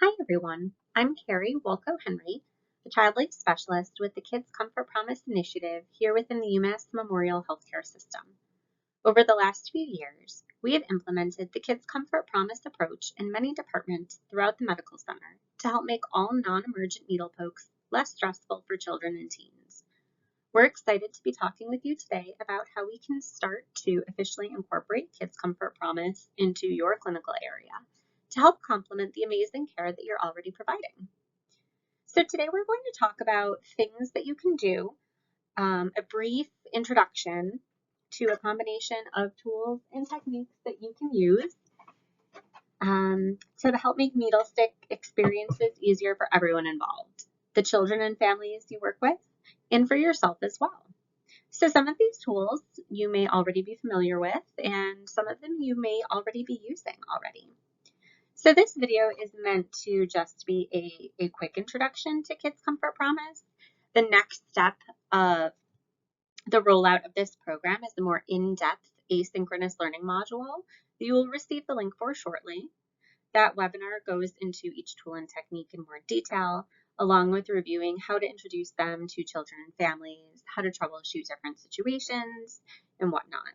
Hi everyone, I'm Carrie Walko-Henry, the Child Life Specialist with the Kids Comfort Promise Initiative here within the UMass Memorial Healthcare System. Over the last few years, we have implemented the Kids Comfort Promise approach in many departments throughout the medical center to help make all non-emergent needle pokes less stressful for children and teens. We're excited to be talking with you today about how we can start to officially incorporate Kids Comfort Promise into your clinical area to help complement the amazing care that you're already providing. So today we're going to talk about things that you can do, a brief introduction to a combination of tools and techniques that you can use to help make needle stick experiences easier for everyone involved, the children and families you work with, and for yourself as well. So some of these tools you may already be familiar with, and some of them you may already be using already. So this video is meant to just be a quick introduction to Kids Comfort Promise. The next step of the rollout of this program is the more in-depth asynchronous learning module that you will receive the link for shortly. That webinar goes into each tool and technique in more detail, along with reviewing how to introduce them to children and families, how to troubleshoot different situations, and whatnot.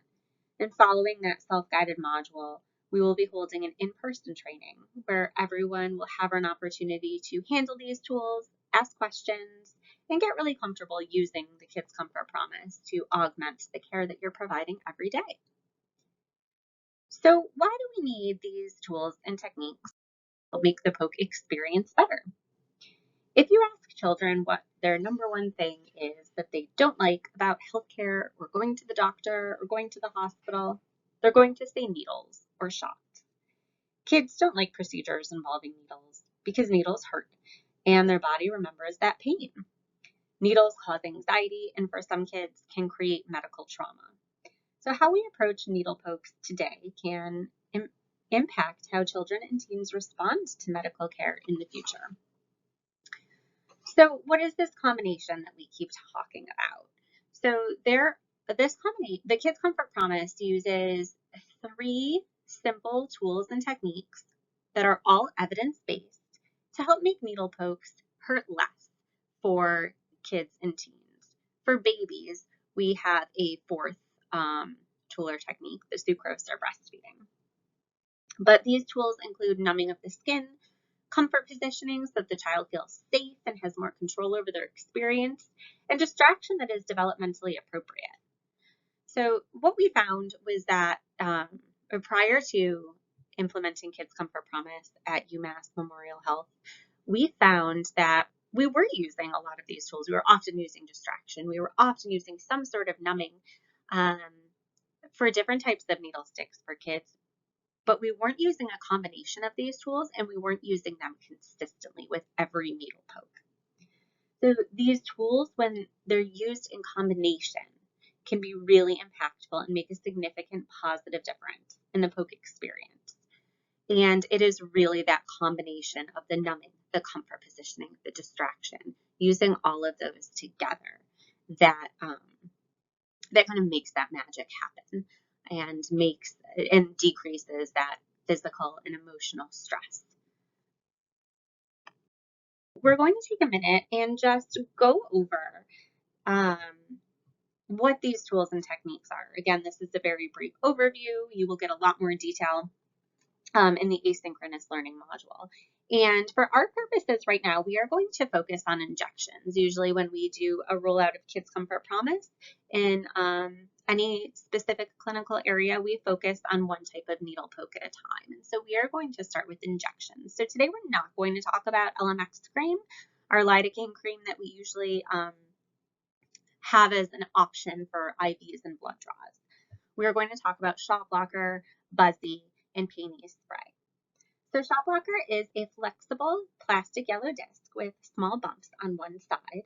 And following that self-guided module, we will be holding an in-person training where everyone will have an opportunity to handle these tools, ask questions, and get really comfortable using the Kids Comfort Promise to augment the care that you're providing every day. So why do we need these tools and techniques to make the poke experience better? If you ask children what their number one thing is that they don't like about healthcare or going to the doctor or going to the hospital, they're going to say needles or shots. Kids don't like procedures involving needles because needles hurt and their body remembers that pain. Needles cause anxiety and for some kids can create medical trauma. So how we approach needle pokes today can impact how children and teens respond to medical care in the future. So what is this combination that we keep talking about? So the Kids Comfort Promise uses 3 simple tools and techniques that are all evidence-based to help make needle pokes hurt less for kids and teens. For babies, we have a 4th tool or technique, the sucrose or breastfeeding. But these tools include numbing of the skin, comfort positioning so that the child feels safe and has more control over their experience, and distraction that is developmentally appropriate. So what we found was that prior to implementing Kids Comfort Promise at UMass Memorial Health, we found that we were using a lot of these tools. We were often using distraction. We were often using some sort of numbing for different types of needle sticks for kids, but we weren't using a combination of these tools and we weren't using them consistently with every needle poke. So these tools, when they're used in combination, can be really impactful and make a significant positive difference in the poke experience. And it is really that combination of the numbing, the comfort positioning, the distraction, using all of those together that kind of makes that magic happen and decreases that physical and emotional stress. We're going to take a minute and just go over what these tools and techniques are. Again, this is a very brief overview. You will get a lot more detail in the asynchronous learning module. And for our purposes right now, we are going to focus on injections. Usually when we do a rollout of Kids Comfort Promise in any specific clinical area, we focus on one type of needle poke at a time. And so we are going to start with injections. So today we're not going to talk about LMX cream, our lidocaine cream that we usually have as an option for IVs and blood draws. We are going to talk about shot blocker, Buzzy, and Payne's spray. So shot blocker is a flexible plastic yellow disc with small bumps on one side.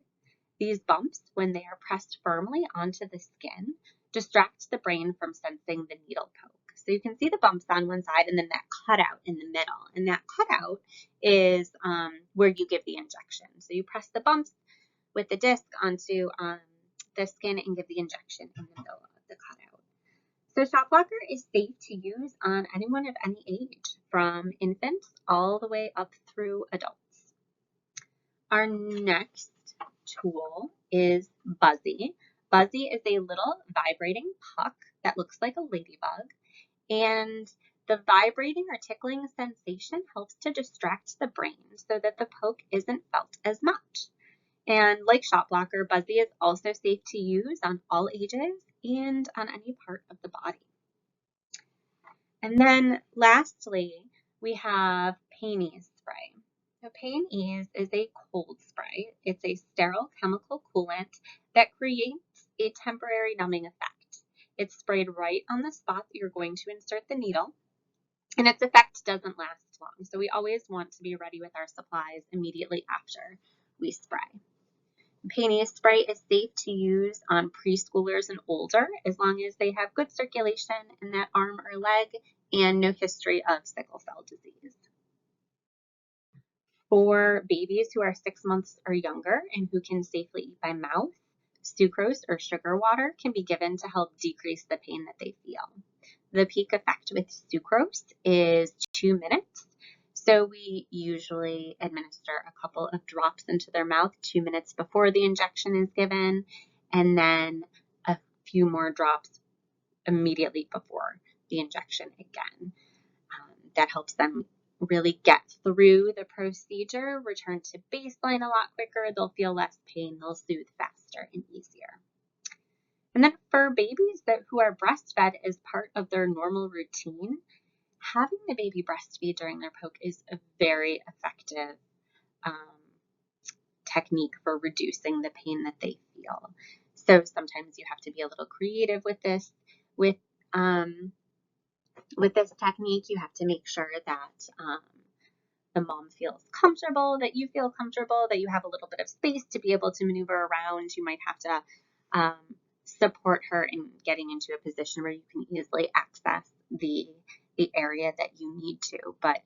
These bumps, when they are pressed firmly onto the skin, distract the brain from sensing the needle poke. So you can see the bumps on one side and then that cutout in the middle. And that cutout is where you give the injection. So you press the bumps with the disc onto the skin and give the injection in the middle of the cutout. So Shot Blocker is safe to use on anyone of any age, from infants all the way up through adults. Our next tool is Buzzy. Buzzy is a little vibrating puck that looks like a ladybug, and the vibrating or tickling sensation helps to distract the brain so that the poke isn't felt as much. And like Shot Blocker, Buzzy is also safe to use on all ages and on any part of the body. And then lastly, we have Pain Ease spray. So Pain Ease is a cold spray. It's a sterile chemical coolant that creates a temporary numbing effect. It's sprayed right on the spot that you're going to insert the needle, and its effect doesn't last long. So we always want to be ready with our supplies immediately after we spray. Pain Ease spray is safe to use on preschoolers and older as long as they have good circulation in that arm or leg and no history of sickle cell disease. For babies who are 6 months or younger and who can safely eat by mouth, sucrose or sugar water can be given to help decrease the pain that they feel. The peak effect with sucrose is 2 minutes. So we usually administer a couple of drops into their mouth 2 minutes before the injection is given, and then a few more drops immediately before the injection again. That helps them really get through the procedure, return to baseline a lot quicker, they'll feel less pain, they'll soothe faster and easier. And then for babies who are breastfed as part of their normal routine, having the baby breastfeed during their poke is a very effective technique for reducing the pain that they feel. So sometimes you have to be a little creative with this. With this technique, you have to make sure that the mom feels comfortable, that you feel comfortable, that you have a little bit of space to be able to maneuver around. You might have to support her in getting into a position where you can easily access the area that you need to. But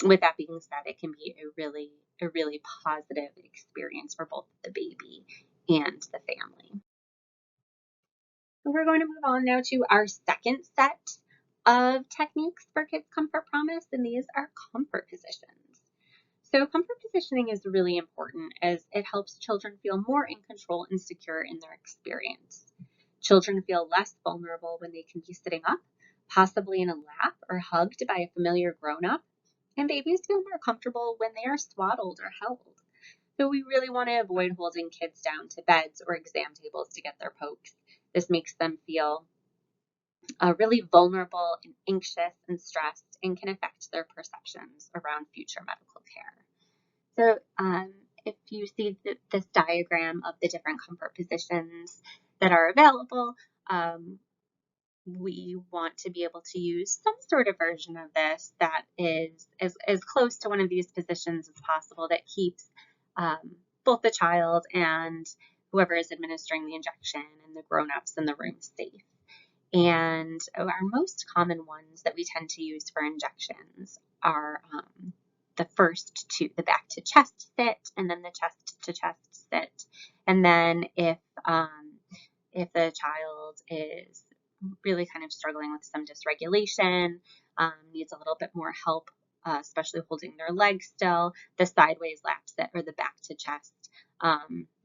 with that being said, it can be a really positive experience for both the baby and the family. We're going to move on now to our second set of techniques for Kids Comfort Promise, and these are comfort positions. So comfort positioning is really important as it helps children feel more in control and secure in their experience. Children feel less vulnerable when they can be sitting up, possibly in a lap or hugged by a familiar grown-up, and babies feel more comfortable when they are swaddled or held. So we really want to avoid holding kids down to beds or exam tables to get their pokes. This makes them feel really vulnerable and anxious and stressed and can affect their perceptions around future medical care. So if you see this diagram of the different comfort positions that are available, we want to be able to use some sort of version of this that is as close to one of these positions as possible, that keeps both the child and whoever is administering the injection and the grown-ups in the room safe. And our most common ones that we tend to use for injections are the first two, the back to chest sit, and then the chest to chest sit. And then if the child is really kind of struggling with some dysregulation, needs a little bit more help, especially holding their legs still, the sideways lap sit or the back to chest,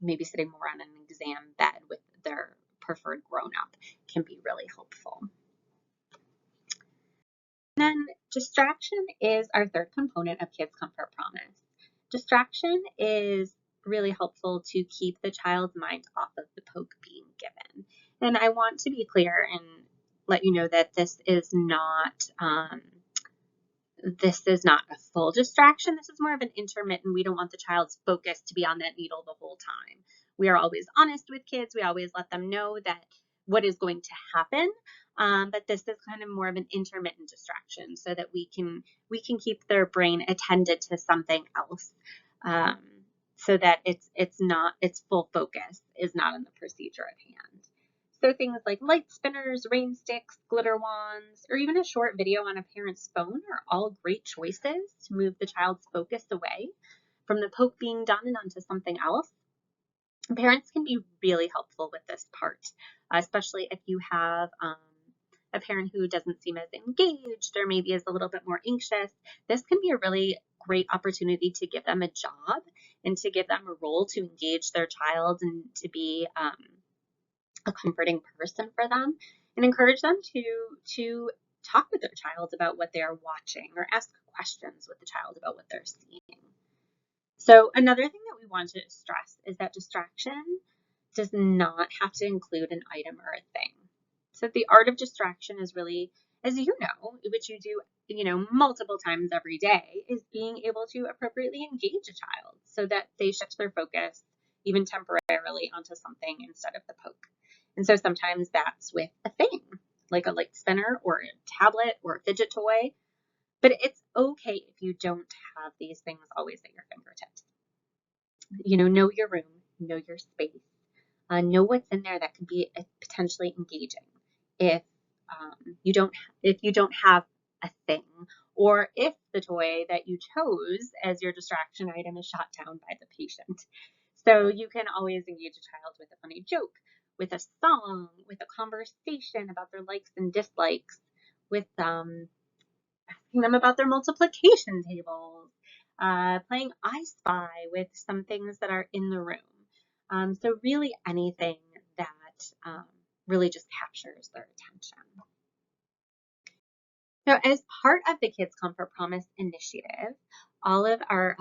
maybe sitting more on an exam bed with their preferred grown-up can be really helpful. And then distraction is our third component of Kids Comfort Promise. Distraction is really helpful to keep the child's mind off of the poke being given. And I want to be clear and let you know that this is not a full distraction. This is more of an intermittent. We don't want the child's focus to be on that needle the whole time. We are always honest with kids. We always let them know that what is going to happen. But this is kind of more of an intermittent distraction so that we can keep their brain attended to something else, so that its full focus is not on the procedure at hand. So things like light spinners, rain sticks, glitter wands, or even a short video on a parent's phone are all great choices to move the child's focus away from the poke being done and onto something else. Parents can be really helpful with this part, especially if you have a parent who doesn't seem as engaged or maybe is a little bit more anxious, this can be a really great opportunity to give them a job and to give them a role to engage their child and to be a comforting person for them, and encourage them to talk with their child about what they are watching or ask questions with the child about what they're seeing. So another thing that we want to stress is that distraction does not have to include an item or a thing. So the art of distraction is really, as you know, which you do, multiple times every day, is being able to appropriately engage a child so that they shift their focus even temporarily onto something instead of the poke. And so sometimes that's with a thing, like a light spinner or a tablet or a fidget toy. But it's okay if you don't have these things always at your fingertips. Know your room, know your space, know what's in there that could be potentially engaging. If you don't have a thing, or if the toy that you chose as your distraction item is shot down by the patient. So you can always engage a child with a funny joke, with a song, with a conversation about their likes and dislikes, with asking them about their multiplication tables, playing I Spy with some things that are in the room. So really anything that really just captures their attention. So as part of the Kids Comfort Promise initiative, all of our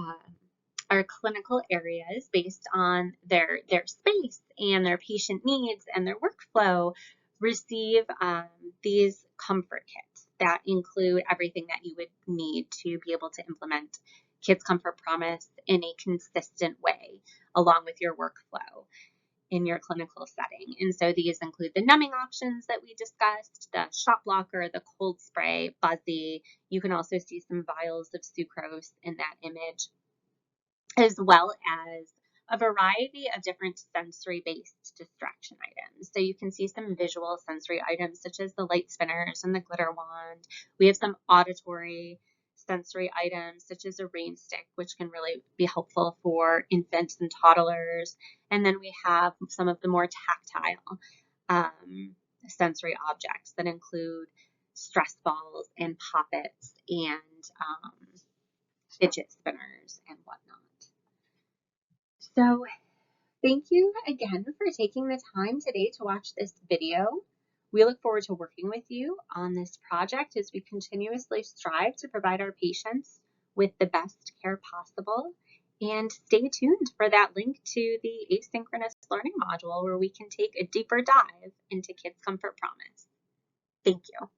clinical areas, based on their space and their patient needs and their workflow, receive these comfort kits that include everything that you would need to be able to implement Kids Comfort Promise in a consistent way, along with your workflow in your clinical setting. And so these include the numbing options that we discussed, the shot blocker, the cold spray, Buzzy. You can also see some vials of sucrose in that image, as well as a variety of different sensory-based distraction items. So you can see some visual sensory items such as the light spinners and the glitter wand. We have some auditory sensory items such as a rain stick, which can really be helpful for infants and toddlers. And then we have some of the more tactile sensory objects that include stress balls and poppets and fidget spinners and whatnot. So thank you again for taking the time today to watch this video. We look forward to working with you on this project as we continuously strive to provide our patients with the best care possible. And stay tuned for that link to the asynchronous learning module where we can take a deeper dive into Kids Comfort Promise. Thank you.